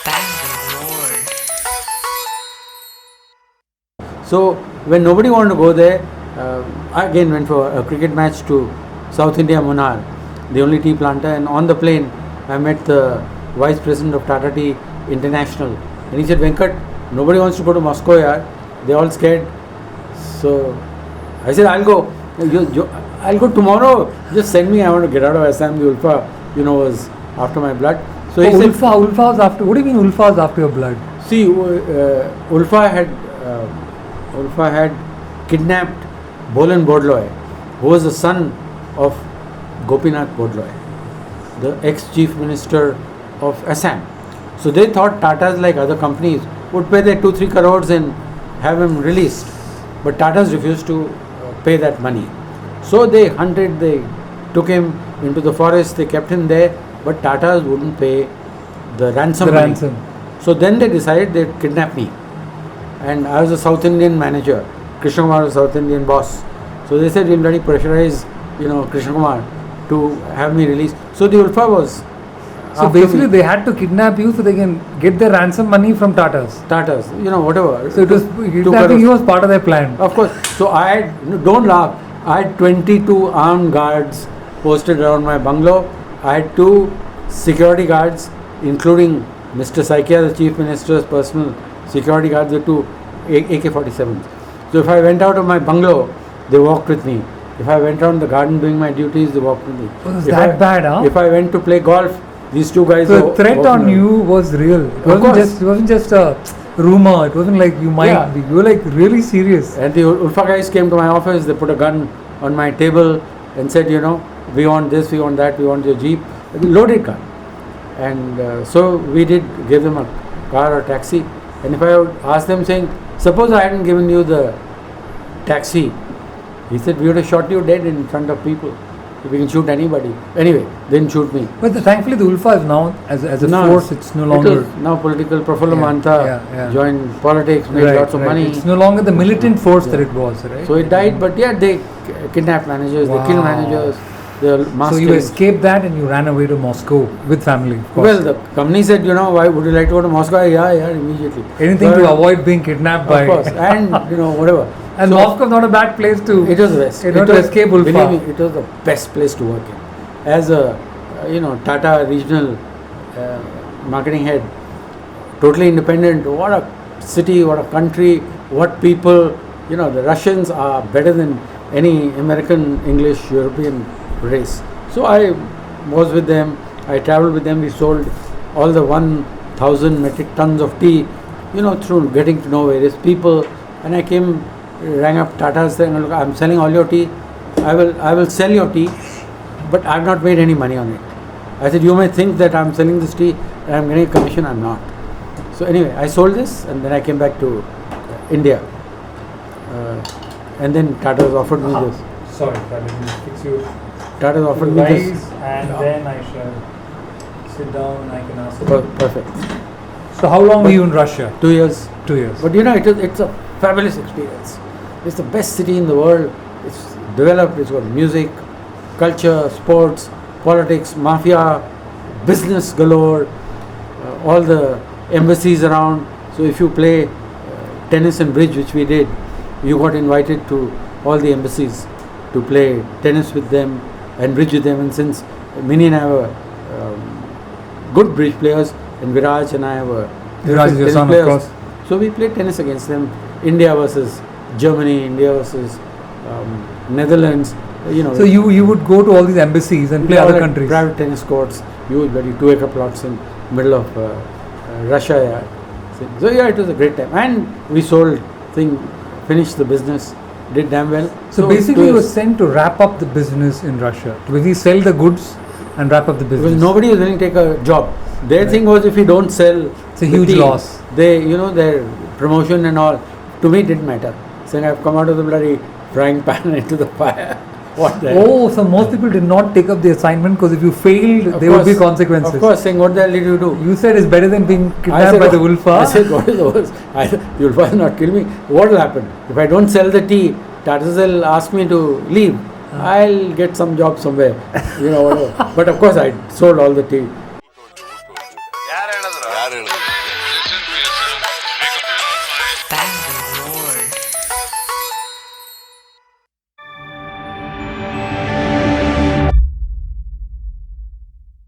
Bangalored. So when nobody wanted to go there, I again went for a cricket match to South India Munnar, the only tea planter, and on the plane I met the Vice President of Tata Tea International, and he said, Venkat, nobody wants to go to Moscow, yaar. They're all scared. So I said, I'll go. I'll go tomorrow. Just send me. I want to get out of Assam. The ULFA, was after my blood. So he said, ULFA was after. What do you mean ULFA was after your blood? See, ULFA had kidnapped Bolan Bodloy, who was the son of Gopinath Bodloy, the ex-chief minister of Assam. So they thought Tata's, like other companies, would pay their 2-3 crores and have him released. But Tata's refused to pay that money. So they hunted, they took him into the forest, they kept him there, but Tata's wouldn't pay the ransom money. So then they decided they'd kidnap me. And I was a South Indian manager. Krishna Kumar was a South Indian boss. So they said, we'll bloody pressurize, Krishna Kumar to have me released. So the ULFA was... So basically they had to kidnap you so they can get their ransom money from Tata's. Tata's, whatever. So it was kidnapping you was part of their plan. Of course. So I had, don't laugh, I had 22 armed guards posted around my bungalow. I had 2 security guards, including Mr. Saikia, the Chief Minister's personal security guards, the 2 AK-47s. So if I went out of my bungalow, they walked with me. If I went around the garden doing my duties, they walked with me. Was that bad, huh? If I went to play golf, these 2 guys... So the threat on you was real. It wasn't just a rumor. It wasn't like you might be. You were like really serious. And the ULFA guys came to my office. They put a gun on my table and said, we want this, we want that, we want your jeep. A loaded gun. And so we did give them a car or taxi. And if I would ask them saying, suppose I hadn't given you the taxi, he said, we would have shot you dead in front of people. We can shoot anybody. Anyway, they didn't shoot me. But thankfully the ULFA is now, as a force, it's no longer... now political. Prafulla Mahanta joined politics, made lots of money. It's no longer the militant force that it was, right? So it died, but they kidnapped managers, they killed managers. So you escaped that and you ran away to Moscow with family, of course. Well, the company said, why would you like to go to Moscow? Yeah, immediately. Anything to avoid being kidnapped by... Of course, and whatever. And so Moscow is not a bad place to... It was the best. To escape ULFA. Believe me, it was the best place to work in. As a, Tata regional marketing head, totally independent. What a city, what a country, what people. The Russians are better than any American, English, European race. So I was with them, I travelled with them, we sold all the 1,000 metric tons of tea, through getting to know various people. And I rang up Tata saying, look, I'm selling all your tea, I will sell your tea, but I've not made any money on it. I said, you may think that I'm selling this tea and I'm getting a commission, I'm not. So anyway, I sold this and then I came back to India. And then Tata offered me this. Sorry, let me fix you. Tata offered me this. And then I shall sit down and I can ask you. Perfect. So how long were you in Russia? 2 years. 2 years. But it's a fabulous experience. It's the best city in the world. It's developed, it's got music, culture, sports, politics, mafia, business galore, all the embassies around. So if you play tennis and bridge, which we did, you got invited to all the embassies to play tennis with them and bridge with them. And since Mini and I were good bridge players, and Viraj and I were Viraj is your son, of course. So we played tennis against them. India versus Germany, India versus Netherlands. So you would go to all these embassies and play other countries. Private tennis courts, huge, very 2-acre plots in middle of Russia. Yeah. So it was a great time, and we finished the business, did damn well. So basically, you were sent to wrap up the business in Russia. To basically sell the goods and wrap up the business. Because nobody was willing to take a job. Their thing was, if you don't sell, it's a huge loss. They, their promotion and all, to me it didn't matter. Saying I've come out of the bloody frying pan into the fire. What the hell? Oh, so most people did not take up the assignment because if you failed, there would be consequences. Of course, saying what the hell did you do? You said it's better than being kidnapped by the ULFA. I said, what is the worst? The ULFA will not kill me. What will happen? If I don't sell the tea, Tata will ask me to leave. I'll get some job somewhere, whatever. But of course, I sold all the tea. ಯಾರು ಹೇಳಿದ್ರು?